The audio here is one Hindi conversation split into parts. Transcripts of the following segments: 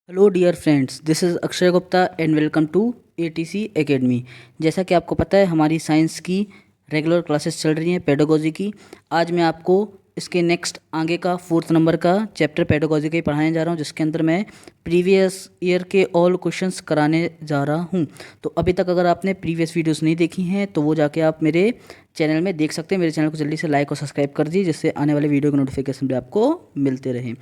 Hello dear friends, this is Akshay Gupta and welcome to ATC academy. जैसा कि आपको पता है, हमारी साइंस की रेगुलर क्लासेस चल रही हैं पेडागोजी की। आज मैं आपको इसके नेक्स्ट आगे का 4th नंबर का चैप्टर पेडागोजी का ही पढ़ाने जा रहा हूं, जिसके अंदर मैं प्रीवियस ईयर के ऑल क्वेश्चंस कराने जा रहा हूं। तो अभी तक अगर आपने प्रीवियस वीडियोस नहीं देखी हैं तो वो जाके आप मेरे चैनल में देख सकते हैं। मेरे चैनल को जल्दी से लाइक और सब्सक्राइब कर दीजिए, जिससे आने वाले वीडियो के नोटिफिकेशन भी आपको मिलते रहें।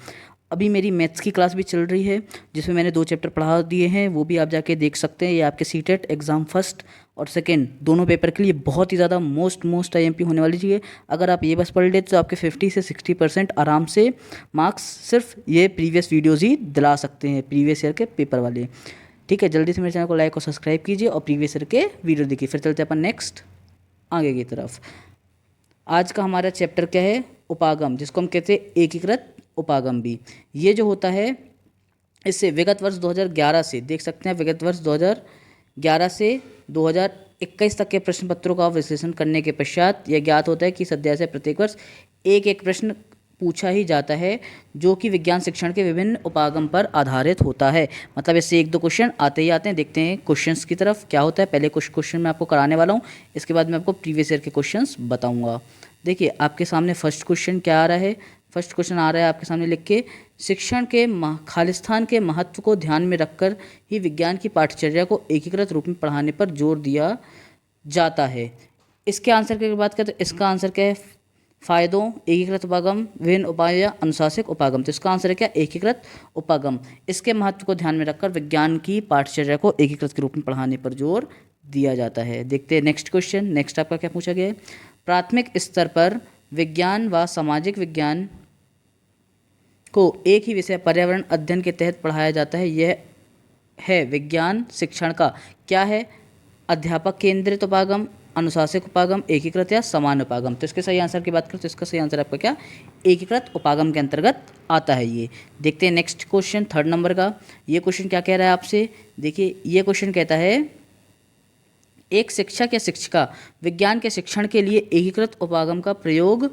अभी मेरी मैथ्स की क्लास भी चल रही है, जिसमें मैंने 2 चैप्टर पढ़ा दिए हैं, वो भी आप जाके देख सकते हैं। ये आपके सीटेट एग्ज़ाम फर्स्ट और सेकंड दोनों पेपर के लिए बहुत ही ज़्यादा मोस्ट आईएमपी होने वाली चीज़ है। अगर आप ये बस पढ़ लेते तो आपके 50 से 60% आराम से मार्क्स सिर्फ ये प्रीवियस वीडियोज़ ही दिला सकते हैं, प्रीवियस ईयर के पेपर वाले। ठीक है, जल्दी से मेरे चैनल को लाइक और सब्सक्राइब कीजिए और प्रीवियस ईयर के वीडियो देखिए। फिर चलते हैं अपन नेक्स्ट आगे की तरफ। आज का हमारा चैप्टर क्या है? उपागम, जिसको हम कहते हैं एकीकृत उपागम भी। ये जो होता है, इससे विगत वर्ष 2011 से देख सकते हैं, विगत वर्ष 2011 से 2021 तक के प्रश्न पत्रों का विश्लेषण करने के पश्चात यह ज्ञात होता है कि इस अध्याय से प्रत्येक वर्ष एक प्रश्न पूछा ही जाता है, जो कि विज्ञान शिक्षण के विभिन्न उपागम पर आधारित होता है। मतलब इससे 1-2 क्वेश्चन आते ही आते हैं। देखते हैं क्वेश्चंस की तरफ क्या होता है। पहले कुछ क्वेश्चन मैं आपको कराने वाला हूँ, इसके बाद मैं आपको प्रीवियस ईयर के क्वेश्चंस बताऊँगा। देखिए आपके सामने फर्स्ट क्वेश्चन क्या आ रहा है। फर्स्ट क्वेश्चन आ रहा है आपके सामने लिख के, शिक्षण के खालिस्तान के महत्व को ध्यान में रखकर ही विज्ञान की पाठ्यचर्या को एकीकृत रूप में पढ़ाने पर जोर दिया जाता है। इसके आंसर की बात करें तो इसका आंसर क्या है? फायदों, एकीकृत उपागम, विभिन्न उपाय या अनुशासिक उपागम। तो इसका आंसर है क्या? एकीकृत उपागम। इसके महत्व को ध्यान में रखकर विज्ञान की पाठ्यचर्या को एकीकृत के रूप में पढ़ाने पर जोर दिया जाता है। देखते हैं नेक्स्ट क्वेश्चन। नेक्स्ट आपका क्या पूछा गया है? प्राथमिक स्तर पर विज्ञान व सामाजिक विज्ञान को एक ही विषय पर्यावरण अध्ययन के तहत पढ़ाया जाता है। यह है विज्ञान शिक्षण का क्या है? अध्यापक केंद्रित उपागम, अनुशासिक उपागम, एकीकृत या समान उपागम। तो इसके सही आंसर की बात करें तो इसका सही आंसर आपका क्या? एकीकृत उपागम के अंतर्गत आता है ये। देखते हैं नेक्स्ट क्वेश्चन 3rd नंबर का। ये क्वेश्चन क्या कह रहा है आपसे? देखिए ये क्वेश्चन कहता है, एक शिक्षक या शिक्षिका विज्ञान के शिक्षण के लिए एकीकृत उपागम का प्रयोग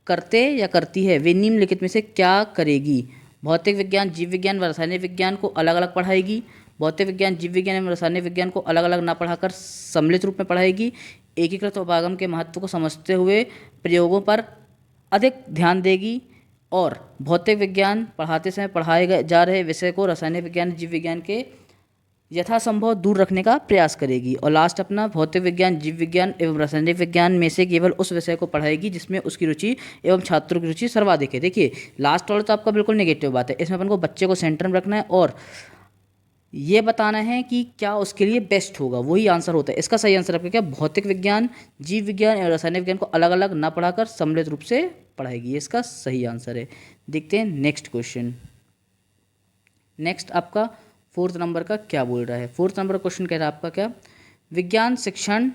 करते या करती है, वे निम्नलिखित में से क्या करेगी? भौतिक विज्ञान, जीव विज्ञान व रासायनिक विज्ञान को अलग अलग पढ़ाएगी। भौतिक विज्ञान, जीव विज्ञान एवं रासायनिक विज्ञान को अलग अलग ना पढ़ाकर सम्मिलित रूप में पढ़ाएगी। एकीकृत उपागम के महत्व को समझते हुए प्रयोगों पर अधिक ध्यान देगी। और भौतिक विज्ञान पढ़ाते समय पढ़ाए जा रहे विषय को रासायनिक विज्ञान, जीव विज्ञान के यथासंभव दूर रखने का प्रयास करेगी। और लास्ट अपना, भौतिक विज्ञान, जीव विज्ञान एवं रासायनिक विज्ञान में से केवल उस विषय को पढ़ाएगी जिसमें उसकी रुचि एवं छात्रों की रुचि सर्वाधिक है। देखिए लास्ट वाला तो आपका बिल्कुल नेगेटिव बात है। इसमें अपन को बच्चे को सेंटर में रखना है और ये बताना है कि क्या उसके लिए बेस्ट होगा, वही आंसर होता है। इसका सही आंसर आपका क्या? भौतिक विज्ञान, जीव विज्ञान एवं रासायनिक विज्ञान को अलग अलग ना पढ़ाकर सम्मिलित रूप से पढ़ाएगी। इसका सही आंसर है। देखते हैं नेक्स्ट क्वेश्चन। नेक्स्ट आपका 4th नंबर का क्या बोल रहा है? 4th नंबर का क्वेश्चन कह रहा है आपका क्या? विज्ञान शिक्षण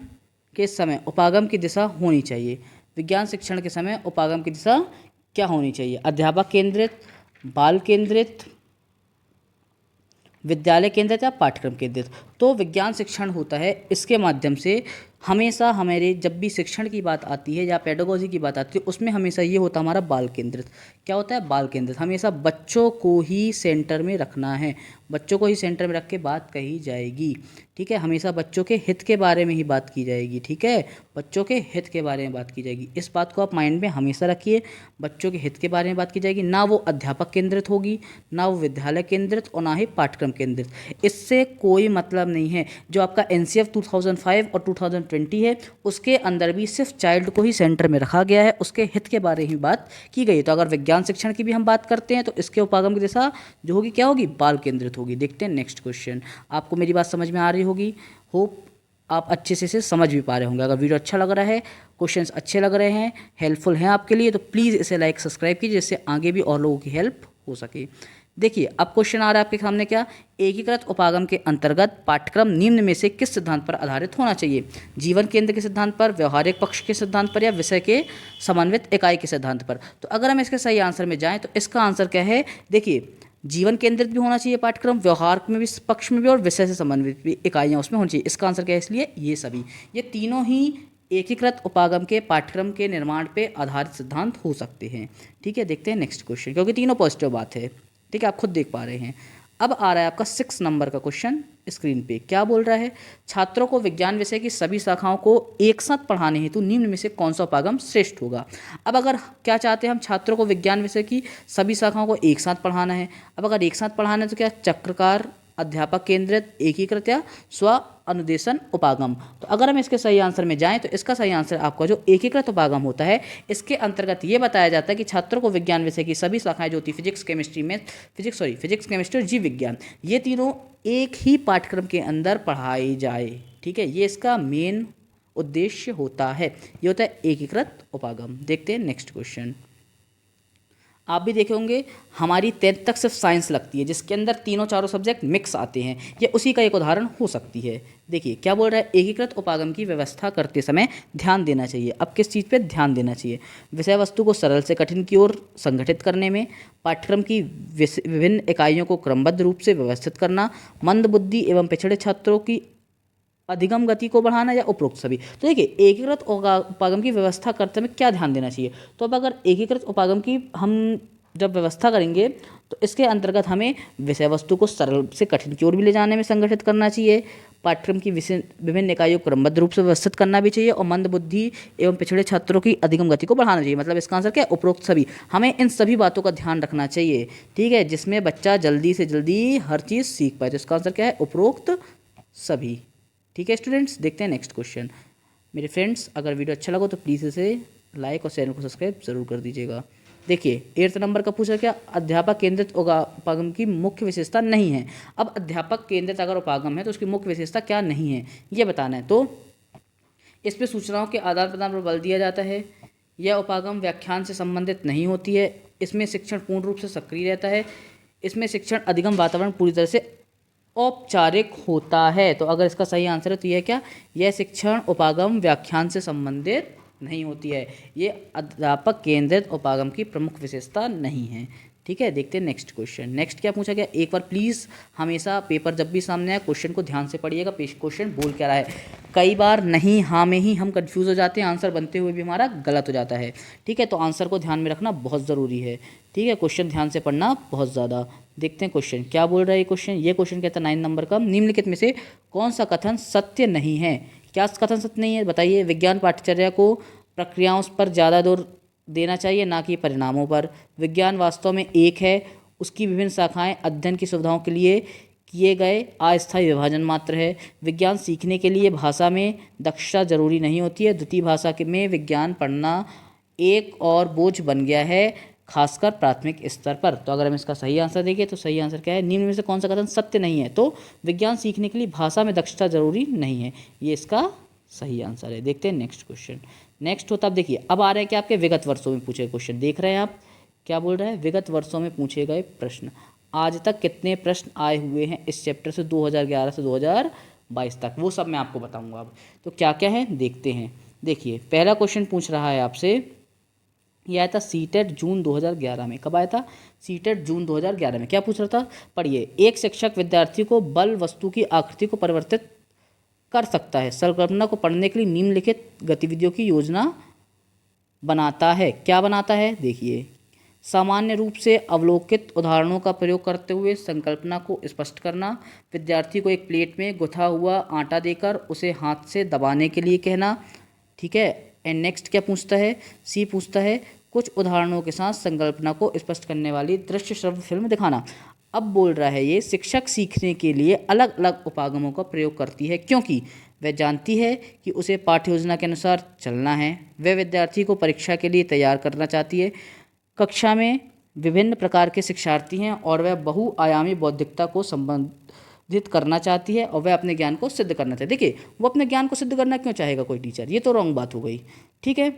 के समय उपागम की दिशा होनी चाहिए। विज्ञान शिक्षण के समय उपागम की दिशा क्या होनी चाहिए? अध्यापक केंद्रित, बाल केंद्रित, विद्यालय केंद्रित या पाठ्यक्रम केंद्रित। तो विज्ञान शिक्षण होता है, इसके माध्यम से हमेशा हमारे जब भी शिक्षण की बात आती है या पेडागोजी की बात आती है, उसमें हमेशा ये होता है हमारा बाल केंद्रित। क्या होता है? बाल केंद्रित। हमेशा बच्चों को ही सेंटर में रखना है, बच्चों को ही सेंटर में रख के बात कही जाएगी। ठीक है, हमेशा बच्चों के हित के बारे में ही बात की जाएगी। ठीक है, बच्चों के हित के बारे में बात की जाएगी। इस बात को आप माइंड में हमेशा रखिए। बच्चों के हित के बारे में बात की जाएगी, ना वो अध्यापक केंद्रित होगी, ना वो विद्यालय केंद्रित और ना ही पाठ्यक्रम केंद्रित। इससे कोई मतलब नहीं है। जो आपका NCF 2005 और 2020 है, उसके अंदर भी सिर्फ चाइल्ड को ही सेंटर में रखा गया है, उसके हित के बारे में बात की गई है। तो अगर विज्ञान शिक्षण की भी हम बात करते हैं तो इसके उपागम की दिशा जो होगी क्या होगी? बाल केंद्रित होगी। देखते हैं नेक्स्ट क्वेश्चन। आपको मेरी बात समझ में आ रही होगी, होप आप अच्छे से इसे समझ भी पा रहे होंगे। अगर वीडियो अच्छा लग रहा है, क्वेश्चंस अच्छे लग रहे हैं, हेल्पफुल हैं आपके लिए, तो प्लीज़ इसे लाइक सब्सक्राइब कीजिए, जिससे आगे भी और लोगों की हेल्प हो सके। देखिए अब क्वेश्चन आ रहा है आपके सामने क्या? एकीकृत उपागम के अंतर्गत पाठ्यक्रम निम्न में से किस सिद्धांत पर आधारित होना चाहिए? जीवन केंद्र के सिद्धांत पर, व्यवहारिक पक्ष के सिद्धांत पर, या विषय के समन्वित इकाई के सिद्धांत पर? तो अगर हम इसके सही आंसर में जाएं तो इसका आंसर क्या है? देखिए जीवन केंद्रित भी होना चाहिए पाठ्यक्रम, व्यवहार में भी, पक्ष में भी, और विषय से संबंधित भी इकाइयाँ उसमें होनी चाहिए। इसका आंसर क्या है? इसलिए ये सभी, ये तीनों ही एकीकृत उपागम के पाठ्यक्रम के निर्माण पे आधारित सिद्धांत हो सकते हैं। ठीक है, देखते हैं नेक्स्ट क्वेश्चन, क्योंकि तीनों पॉजिटिव बात है। ठीक है, आप खुद देख पा रहे हैं। अब आ रहा है आपका 6 नंबर का क्वेश्चन स्क्रीन पे। क्या बोल रहा है, छात्रों को विज्ञान विषय की सभी शाखाओं को एक साथ पढ़ाने हेतु निम्न में से कौन सा उपागम श्रेष्ठ होगा। अब अगर क्या चाहते हैं हम, छात्रों को विज्ञान विषय की सभी शाखाओं को एक साथ पढ़ाना है। अब अगर एक साथ पढ़ाना है तो क्या चक्रकार, अध्यापक केंद्रित, एकीकृत या स्व अनुदेशन उपागम। तो अगर हम इसके सही आंसर में जाएं तो इसका सही आंसर आपका जो एकीकृत उपागम होता है, इसके अंतर्गत ये बताया जाता है कि छात्रों को विज्ञान विषय की सभी शाखाएं जो होती है फिजिक्स केमिस्ट्री और जीव विज्ञान, ये तीनों एक ही पाठ्यक्रम के अंदर पढ़ाई जाए। ठीक है, ये इसका मेन उद्देश्य होता है। ये होता है एकीकृत उपागम। देखते हैं नेक्स्ट क्वेश्चन। आप भी देखे होंगे हमारी 10th तक सिर्फ साइंस लगती है, जिसके अंदर तीनों चारों सब्जेक्ट मिक्स आते हैं। ये उसी का एक उदाहरण हो सकती है। देखिए क्या बोल रहा है, एकीकृत उपागम की व्यवस्था करते समय ध्यान देना चाहिए। अब किस चीज़ पे ध्यान देना चाहिए, विषय वस्तु को सरल से कठिन की ओर संगठित करने में, पाठ्यक्रम की विभिन्न इकाइयों को क्रमबद्ध रूप से व्यवस्थित करना, मंद बुद्धि एवं पिछड़े छात्रों की अधिगम गति को बढ़ाना, या उपरोक्त सभी। तो देखिए एकीकृत उपागम की व्यवस्था करते में क्या ध्यान देना चाहिए। तो अब अगर एकीकृत उपागम की हम जब व्यवस्था करेंगे तो इसके अंतर्गत हमें विषय वस्तु को सरल से कठिन की ओर भी ले जाने में संगठित करना चाहिए, पाठ्यक्रम की विभिन्न इकाइयों को क्रमबद्ध रूप से व्यवस्थित करना भी चाहिए, और मंद बुद्धि एवं पिछड़े छात्रों की अधिगम गति को बढ़ाना चाहिए। मतलब इसका आंसर क्या है, उपरोक्त सभी। हमें इन सभी बातों का ध्यान रखना चाहिए, ठीक है, जिसमें बच्चा जल्दी से जल्दी हर चीज़ सीख पाए। तो इसका आंसर क्या है, उपरोक्त सभी। ठीक है स्टूडेंट्स, देखते हैं नेक्स्ट क्वेश्चन। मेरे फ्रेंड्स, अगर वीडियो अच्छा लगा तो प्लीज़ इसे लाइक और चैनल को सब्सक्राइब जरूर कर दीजिएगा। देखिए 8th नंबर का पूछा, क्या अध्यापक केंद्रित उपागम की मुख्य विशेषता नहीं है। अब अध्यापक केंद्रित अगर उपागम है तो उसकी मुख्य विशेषता क्या नहीं है, ये बताना है। तो इस पर सूचनाओं के आदान प्रदान पर बल दिया जाता है, यह उपागम व्याख्यान से संबंधित नहीं होती है, इसमें शिक्षण पूर्ण रूप से सक्रिय रहता है, इसमें शिक्षण अधिगम वातावरण पूरी तरह से औपचारिक होता है। तो अगर इसका सही आंसर है तो यह क्या, यह शिक्षण उपागम व्याख्यान से संबंधित नहीं होती है, ये अध्यापक केंद्रित उपागम की प्रमुख विशेषता नहीं है। ठीक है, देखते हैं नेक्स्ट क्वेश्चन। नेक्स्ट क्या पूछा गया, एक बार प्लीज़ हमेशा पेपर जब भी सामने आए क्वेश्चन को ध्यान से पढ़िएगा, क्वेश्चन बोल क्या रहा है। कई बार नहीं हाँ में ही हम कंफ्यूज हो जाते हैं, आंसर बनते हुए भी हमारा गलत हो जाता है। ठीक है, तो आंसर को ध्यान में रखना बहुत ज़रूरी है। ठीक है, क्वेश्चन ध्यान से पढ़ना बहुत ज़्यादा। देखते हैं क्वेश्चन क्या बोल रहा है। ये क्वेश्चन कहता है 9 नंबर का, निम्नलिखित में से कौन सा कथन सत्य नहीं है। क्या कथन सत्य नहीं है, बताइए। विज्ञान पाठ्यचर्या को प्रक्रियाओं पर ज़्यादा जोर देना चाहिए, ना कि परिणामों पर। विज्ञान वास्तव में एक है, उसकी विभिन्न शाखाएं अध्ययन की सुविधाओं के लिए किए गए अस्थायी विभाजन मात्र है। विज्ञान सीखने के लिए भाषा में दक्षता जरूरी नहीं होती है। द्वितीय भाषा में विज्ञान पढ़ना एक और बोझ बन गया है, खासकर प्राथमिक स्तर पर। तो अगर हम इसका सही आंसर देंगे तो सही आंसर क्या है, निम्न में से कौन सा कथन सत्य नहीं है। तो विज्ञान सीखने के लिए भाषा में दक्षता जरूरी नहीं है, ये इसका सही आंसर है। देखते हैं नेक्स्ट क्वेश्चन। नेक्स्ट होता, अब देखिए अब आ रहा है कि आपके विगत वर्षों में पूछे क्वेश्चन। देख रहे हैं आप क्या बोल रहा है, विगत वर्षों में पूछे गए प्रश्न। आज तक कितने प्रश्न आए हुए हैं इस चैप्टर से 2011 से 2022 तक, वो सब मैं आपको बताऊंगा। अब तो क्या क्या है देखते हैं। देखिए पहला क्वेश्चन पूछ रहा है आपसे, यह आया था सीटेट जून 2011 में। कब आया था, सीटेट जून 2011 में। क्या पूछ रहा था, पढ़िए। एक शिक्षक विद्यार्थी को बल वस्तु की आकृति को परिवर्तित कर सकता है, संकल्पना को पढ़ने के लिए निम्नलिखित गतिविधियों की योजना बनाता है। क्या बनाता है, देखिए। सामान्य रूप से अवलोकित उदाहरणों का प्रयोग करते हुए संकल्पना को स्पष्ट करना, विद्यार्थी को एक प्लेट में गुथा हुआ आटा देकर उसे हाथ से दबाने के लिए कहना। ठीक है, एंड नेक्स्ट क्या पूछता है, सी पूछता है कुछ उदाहरणों के साथ संकल्पना को स्पष्ट करने वाली दृश्य श्रव्य फिल्म दिखाना। अब बोल रहा है ये शिक्षक सीखने के लिए अलग अलग उपागमों का प्रयोग करती है, क्योंकि वह जानती है कि उसे पाठ्य योजना के अनुसार चलना है। वह विद्यार्थी को परीक्षा के लिए तैयार करना चाहती है। कक्षा में विभिन्न प्रकार के शिक्षार्थी हैं और वह बहुआयामी बौद्धिकता को संबंधित करना चाहती है, और वह अपने ज्ञान को सिद्ध करना चाहती है। देखिए वो अपने ज्ञान को सिद्ध करना क्यों चाहेगा कोई टीचर, ये तो रॉन्ग बात हो गई। ठीक है,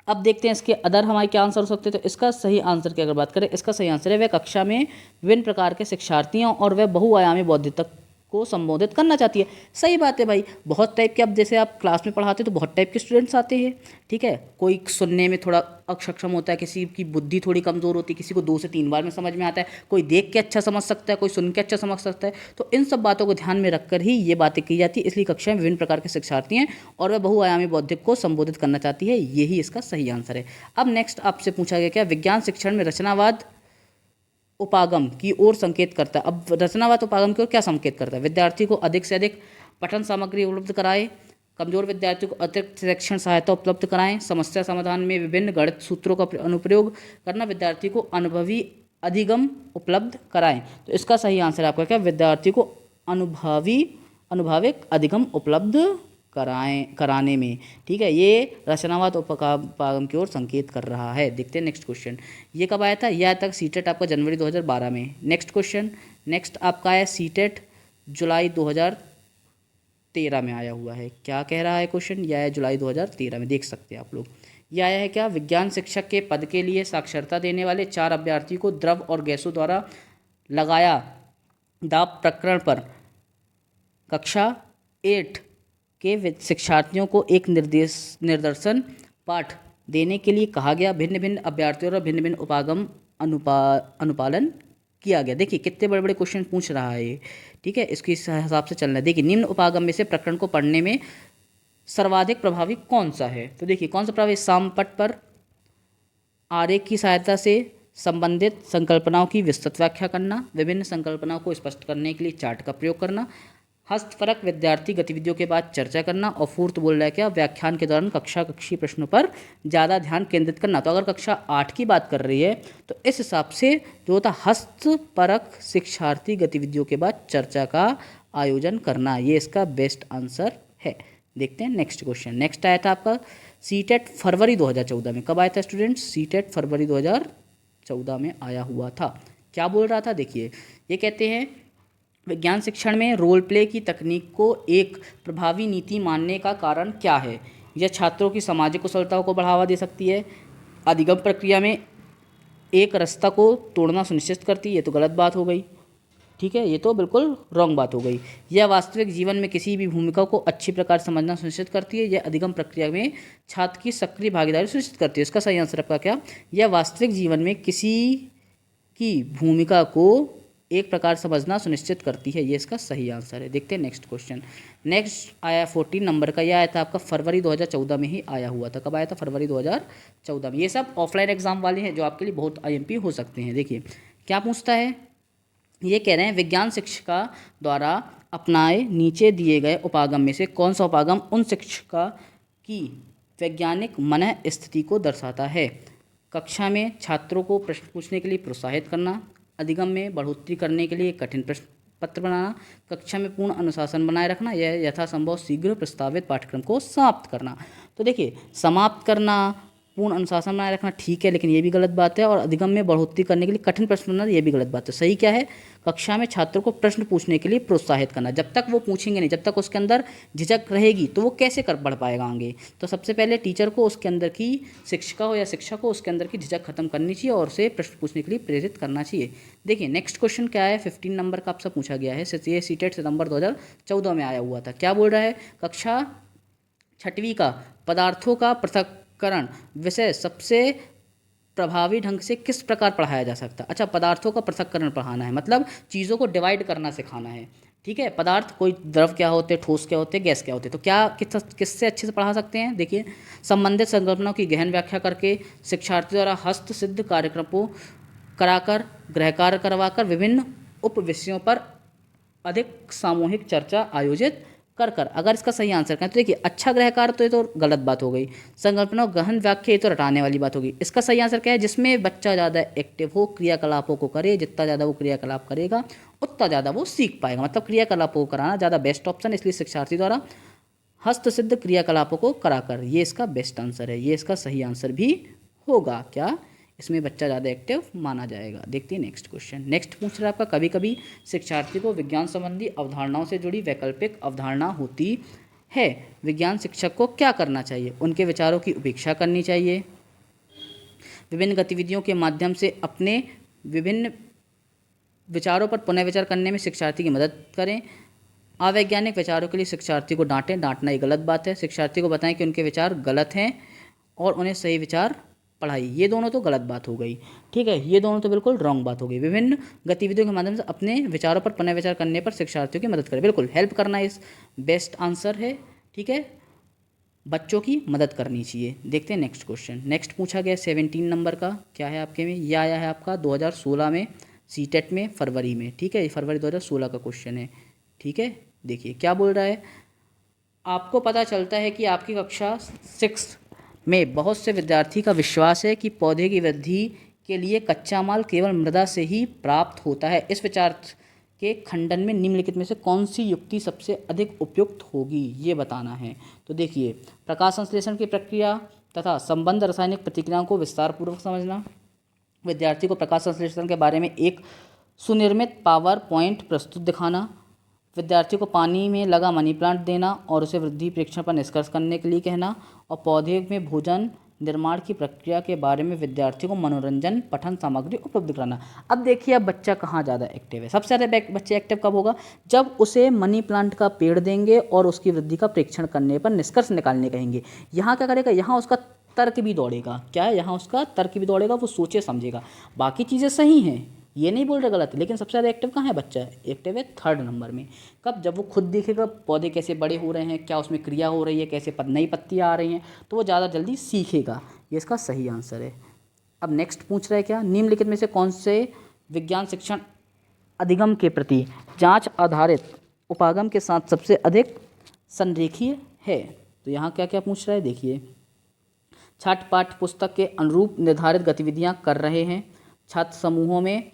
अब देखते हैं इसके अदर हमारे क्या आंसर हो सकते हैं। तो इसका सही आंसर की अगर बात करें, इसका सही आंसर है वह कक्षा में विभिन्न प्रकार के शिक्षार्थियों और वह बहुआयामी बौद्धिकता को संबोधित करना चाहती है। सही बात है भाई, बहुत टाइप के, अब जैसे आप क्लास में पढ़ाते तो बहुत टाइप के स्टूडेंट्स आते हैं। ठीक है, कोई सुनने में थोड़ा अक्षम होता है, किसी की बुद्धि थोड़ी कमज़ोर होती है, किसी को 2 से 3 बार में समझ में आता है, कोई देख के अच्छा समझ सकता है, कोई सुन के अच्छा समझ सकता है। तो इन सब बातों को ध्यान में रखकर ही ये बातें की जाती है। इसलिए कक्षा में विभिन्न प्रकार के शिक्षार्थी हैं और वह बहुआयामी बौद्धिक को संबोधित करना चाहती है, यही इसका सही आंसर है। अब नेक्स्ट आपसे पूछा गया क्या विज्ञान शिक्षण में रचनावाद उपागम की ओर संकेत करता है। अब रचनावाद उपागम की ओर क्या संकेत करता है? विद्यार्थी को अधिक से अधिक पठन सामग्री उपलब्ध कराए, कमजोर विद्यार्थियों को अतिरिक्त शिक्षण सहायता उपलब्ध कराएं, समस्या समाधान में विभिन्न गणित सूत्रों का अनुप्रयोग करना, विद्यार्थी को अनुभवी अधिगम उपलब्ध कराएं। तो इसका सही आंसर आपका क्या? विद्यार्थी को अनुभविक अधिगम उपलब्ध कराने में। ठीक है, ये रचनावाद उपागम की ओर संकेत कर रहा है। देखते हैं नेक्स्ट क्वेश्चन। ये कब आया था? यह आया था सीटेट आपका जनवरी 2012 में। नेक्स्ट क्वेश्चन, नेक्स्ट आपका है सीटेट जुलाई 2013 में आया हुआ है। क्या कह रहा है क्वेश्चन? यह है जुलाई 2013 में, देख सकते हैं आप लोग। यह आया है क्या? विज्ञान शिक्षक के पद के लिए साक्षरता देने वाले 4 अभ्यर्थी को द्रव और गैसों द्वारा लगाया दाब प्रकरण पर कक्षा 8 के शिक्षार्थियों को एक निर्देशन पाठ देने के लिए कहा गया। भिन्न भिन्न अभ्यर्थियों और भिन्न भिन्न उपागम अनुपालन किया गया। देखिए कितने बड़े बड़े क्वेश्चन पूछ रहा है ये। ठीक है, इसके हिसाब से चलना है। देखिए निम्न उपागम में से प्रकरण को पढ़ने में सर्वाधिक प्रभावी कौन सा है? तो देखिए कौन सा प्रभावी? सामपट पर आरेख की सहायता से संबंधित संकल्पनाओं की विस्तृत व्याख्या करना, विभिन्न संकल्पनाओं को स्पष्ट करने के लिए चार्ट का प्रयोग करना, हस्तपरक विद्यार्थी गतिविधियों के बाद चर्चा करना, और फोर्थ बोल रहा है क्या? व्याख्यान के दौरान कक्षीय प्रश्नों पर ज़्यादा ध्यान केंद्रित करना। तो अगर कक्षा 8 की बात कर रही है तो इस हिसाब से जो होता हस्तपरक शिक्षार्थी गतिविधियों के बाद चर्चा का आयोजन करना, ये इसका बेस्ट आंसर है। देखते हैं नेक्स्ट क्वेश्चन। नेक्स्ट आया था आपका सीटेट फरवरी 2014 में। कब आया था स्टूडेंट्स? सीटेट फरवरी 2014 में आया हुआ था। क्या बोल रहा था? देखिए ये कहते हैं विज्ञान शिक्षण में रोल प्ले की तकनीक को एक प्रभावी नीति मानने का कारण क्या है? यह छात्रों की सामाजिक कुशलताओं को बढ़ावा दे सकती है, अधिगम प्रक्रिया में एक रास्ता को तोड़ना सुनिश्चित करती है। ये तो गलत बात हो गई। ठीक है, ये तो बिल्कुल रॉन्ग बात हो गई। यह वास्तविक जीवन में किसी भी भूमिका को अच्छी प्रकार समझना सुनिश्चित करती है। यह अधिगम प्रक्रिया में छात्र की सक्रिय भागीदारी सुनिश्चित करती है। इसका सही आंसर आपका क्या? यह वास्तविक जीवन में किसी की भूमिका को एक प्रकार समझना सुनिश्चित करती है। ये इसका सही आंसर है। देखते हैं नेक्स्ट क्वेश्चन। नेक्स्ट आया 14 नंबर का। यह आया था आपका फरवरी 2014 में ही आया हुआ था। कब आया था? फरवरी 2014 में। ये सब ऑफलाइन एग्जाम वाले हैं जो आपके लिए बहुत IMP हो सकते हैं। देखिए क्या पूछता है, ये कह रहे हैं विज्ञान शिक्षिका द्वारा अपनाए नीचे दिए गए उपागम में से कौन सा उपागम उन शिक्षिका की वैज्ञानिक मन स्थिति को दर्शाता है? कक्षा में छात्रों को प्रश्न पूछने के लिए प्रोत्साहित करना, अधिगम में बढ़ोतरी करने के लिए कठिन प्रश्न पत्र बनाना, कक्षा में पूर्ण अनुशासन बनाए रखना, यह यथासंभव शीघ्र प्रस्तावित पाठ्यक्रम को समाप्त करना। तो देखिए समाप्त करना, पूर्ण अनुशासन बनाए रखना ठीक है, लेकिन ये भी गलत बात है। और अधिगम में बढ़ोतरी करने के लिए कठिन प्रश्न बनाना, ये भी गलत बात है। सही क्या है? कक्षा में छात्रों को प्रश्न पूछने के लिए प्रोत्साहित करना। जब तक वो पूछेंगे नहीं, जब तक उसके अंदर झिझक रहेगी तो वो कैसे बढ़ पाएगा आगे? तो सबसे पहले टीचर को उसके अंदर की, शिक्षिका हो या शिक्षक को, उसके अंदर की झिझक खत्म करनी चाहिए और उसे प्रश्न पूछने के लिए प्रेरित करना चाहिए। देखिए नेक्स्ट क्वेश्चन क्या है? 15 नंबर का आपसे पूछा गया है। ये सीटेट सितंबर 2014 में आया हुआ था। क्या बोल रहा है? कक्षा 6वीं का पदार्थों का पृथक्करण विषय सबसे प्रभावी ढंग से किस प्रकार पढ़ाया जा सकता है? अच्छा, पदार्थों का पृथक्करण पढ़ाना है, मतलब चीज़ों को डिवाइड करना सिखाना है। ठीक है, पदार्थ कोई द्रव क्या होते हैं, ठोस क्या होते हैं, गैस क्या होते हैं। तो क्या किससे अच्छे से पढ़ा सकते हैं? देखिए संबंधित संकल्पनाओं की गहन व्याख्या करके, शिक्षार्थी द्वारा हस्त सिद्ध कार्यक्रमों कराकर, गृह कार्य करवाकर, विभिन्न उप विषयों पर अधिक सामूहिक चर्चा आयोजित कर कर। अगर इसका सही आंसर करें तो देखिए अच्छा गृह कार्य तो ये तो गलत बात हो गई, संकल्पना गहन व्याख्या ये तो रटाने वाली बात होगी। इसका सही आंसर क्या है? जिसमें बच्चा ज़्यादा एक्टिव हो, क्रियाकलापों को करे, जितना ज़्यादा वो क्रियाकलाप करेगा उतना ज़्यादा वो सीख पाएगा। मतलब क्रियाकलापों को कराना ज़्यादा बेस्ट ऑप्शन है, इसलिए शिक्षार्थी द्वारा हस्तसिद्ध क्रियाकलापों को कराकर, ये इसका बेस्ट आंसर है। ये इसका सही आंसर भी होगा। क्या? इसमें बच्चा ज़्यादा एक्टिव माना जाएगा। देखते हैं नेक्स्ट क्वेश्चन। नेक्स्ट पूछ रहा है आपका, कभी कभी शिक्षार्थी को विज्ञान संबंधी अवधारणाओं से जुड़ी वैकल्पिक अवधारणा होती है, विज्ञान शिक्षक को क्या करना चाहिए? उनके विचारों की उपेक्षा करनी चाहिए, विभिन्न गतिविधियों के माध्यम से अपने विभिन्न विचारों पर पुनर्विचार करने में शिक्षार्थी की मदद करें, अवैज्ञानिक विचारों के लिए शिक्षार्थी को डांटें, डांटना ही गलत बात है, शिक्षार्थी को बताएं कि उनके विचार गलत हैं और उन्हें सही विचार पढ़ाई। ये दोनों तो गलत बात हो गई। ठीक है, ये दोनों तो बिल्कुल रॉन्ग बात हो गई। विभिन्न गतिविधियों के माध्यम से अपने विचारों पर पुनर्विचार करने पर शिक्षार्थियों की मदद करें, बिल्कुल हेल्प करना इस बेस्ट आंसर है। ठीक है, बच्चों की मदद करनी चाहिए। देखते हैं नेक्स्ट क्वेश्चन। नेक्स्ट पूछा गया 17 नंबर का, क्या है आपके में? यह आया है आपका 2016 में सीटेट में फरवरी में, ठीक है, ये फरवरी 2016 का क्वेश्चन है, ठीक है। देखिए क्या बोल रहा है, आपको पता चलता है कि आपकी कक्षा 6 में बहुत से विद्यार्थी का विश्वास है कि पौधे की वृद्धि के लिए कच्चा माल केवल मृदा से ही प्राप्त होता है। इस विचार के खंडन में निम्नलिखित में से कौन सी युक्ति सबसे अधिक उपयुक्त होगी, ये बताना है। तो देखिए, प्रकाश संश्लेषण की प्रक्रिया तथा संबंध रासायनिक प्रतिक्रियाओं को विस्तार पूर्वक समझना, विद्यार्थी को प्रकाश संश्लेषण के बारे में एक सुनिर्मित पावर पॉइंट प्रस्तुत दिखाना, विद्यार्थी को पानी में लगा मनी प्लांट देना और उसे वृद्धि परीक्षण पर निष्कर्ष करने के लिए कहना, और पौधे में भोजन निर्माण की प्रक्रिया के बारे में विद्यार्थी को मनोरंजन पठन सामग्री उपलब्ध कराना। अब देखिए, अब बच्चा कहाँ ज़्यादा एक्टिव है। सबसे ज़्यादा बच्चे एक्टिव कब होगा, जब उसे मनी प्लांट का पेड़ देंगे और उसकी वृद्धि का परीक्षण करने पर निष्कर्ष निकालने कहेंगे। यहाँ क्या करेगा, यहाँ उसका तर्क भी दौड़ेगा। क्या है, यहाँ उसका तर्क भी दौड़ेगा, वो सोचे समझेगा। बाकी चीज़ें सही हैं, ये नहीं बोल रहे गलत है, लेकिन सबसे ज़्यादा एक्टिव कहाँ है बच्चा, एक्टिव है 3rd नंबर में। कब, जब वो खुद देखेगा पौधे कैसे बड़े हो रहे हैं, क्या उसमें क्रिया हो रही है, कैसे नई पत्तियाँ आ रही हैं, तो वो ज़्यादा जल्दी सीखेगा। ये इसका सही आंसर है। अब नेक्स्ट पूछ रहा है क्या, निम्नलिखित में से कौन से विज्ञान शिक्षण अधिगम के प्रति जांच आधारित उपागम के साथ सबसे अधिक संरेखीय है। तो यहाँ क्या क्या पूछ रहा है, देखिए, छात्र पाठ्य पुस्तक के अनुरूप निर्धारित गतिविधियाँ कर रहे हैं, छात्र समूहों में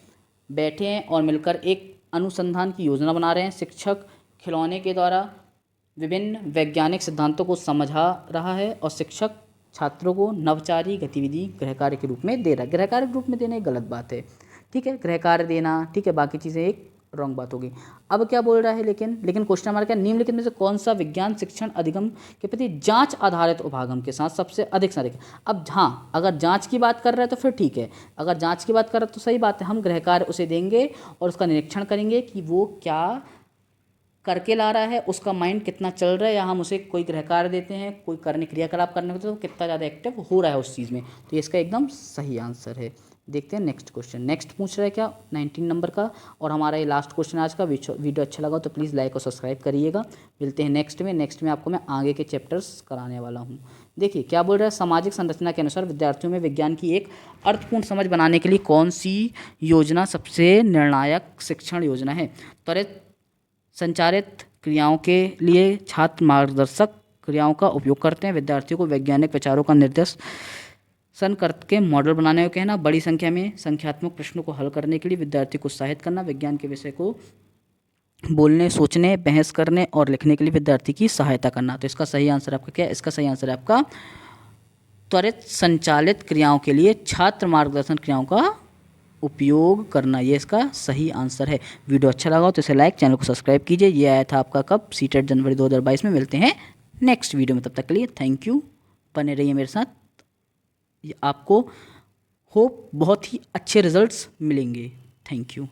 बैठे हैं और मिलकर एक अनुसंधान की योजना बना रहे हैं, शिक्षक खिलौने के द्वारा विभिन्न वैज्ञानिक सिद्धांतों को समझा रहा है, और शिक्षक छात्रों को नवचारी गतिविधि गृह कार्य के रूप में दे रहा है। गृह कार्य के रूप में देना एक गलत बात है, ठीक है, गृह कार्य देना, ठीक है, बाकी चीज़ें एक रॉन्ग बात होगी। अब क्या बोल रहा है, लेकिन क्वेश्चन हमारा क्या, निम्नलिखित में से कौन सा विज्ञान शिक्षण अधिगम के प्रति जांच आधारित उपागम के साथ सबसे अधिक संरेखित। अब हाँ, अगर जांच की बात कर रहा है तो फिर ठीक है, अगर जांच की बात कर रहा है तो सही बात है, हम गृह कार्य उसे देंगे और उसका निरीक्षण करेंगे कि वो क्या करके ला रहा है, उसका माइंड कितना चल रहा है, या हम उसे कोई गृह कार्य देते हैं, कोई करने क्रियाकलाप करने होते तो कितना ज़्यादा एक्टिव हो रहा है उस चीज़ में। तो ये इसका एकदम सही आंसर है। देखते हैं नेक्स्ट क्वेश्चन। नेक्स्ट पूछ रहा है क्या, 19 नंबर का, और हमारा ये लास्ट क्वेश्चन आज का। वीडियो अच्छा लगा तो प्लीज़ लाइक और सब्सक्राइब करिएगा। मिलते हैं नेक्स्ट में आपको मैं आगे के चैप्टर्स कराने वाला हूँ। देखिए क्या बोल रहा है, सामाजिक संरचना के अनुसार विद्यार्थियों में विज्ञान की एक अर्थपूर्ण समझ बनाने के लिए कौन सी योजना सबसे निर्णायक शिक्षण योजना है। त्वरित संचारित क्रियाओं के लिए छात्र मार्गदर्शक क्रियाओं का उपयोग करते हैं, विद्यार्थियों को वैज्ञानिक विचारों का निर्देशन करके मॉडल बनाने को कहना, बड़ी संख्या में संख्यात्मक प्रश्नों को हल करने के लिए विद्यार्थी को उत्साहित करना, विज्ञान के विषय को बोलने, सोचने, बहस करने और लिखने के लिए विद्यार्थी की सहायता करना। तो इसका सही आंसर आपका क्या है, इसका सही आंसर है आपका त्वरित संचालित क्रियाओं के लिए छात्र मार्गदर्शन क्रियाओं का उपयोग करना, ये इसका सही आंसर है। वीडियो अच्छा लगा हो तो इसे लाइक, चैनल को सब्सक्राइब कीजिए। ये आया था आपका कब, सीटेट जनवरी 2022 में। मिलते हैं नेक्स्ट वीडियो में, तब तक के लिए थैंक यू, बने रहिए मेरे साथ। आपको होप बहुत ही अच्छे रिजल्ट्स मिलेंगे। Thank you.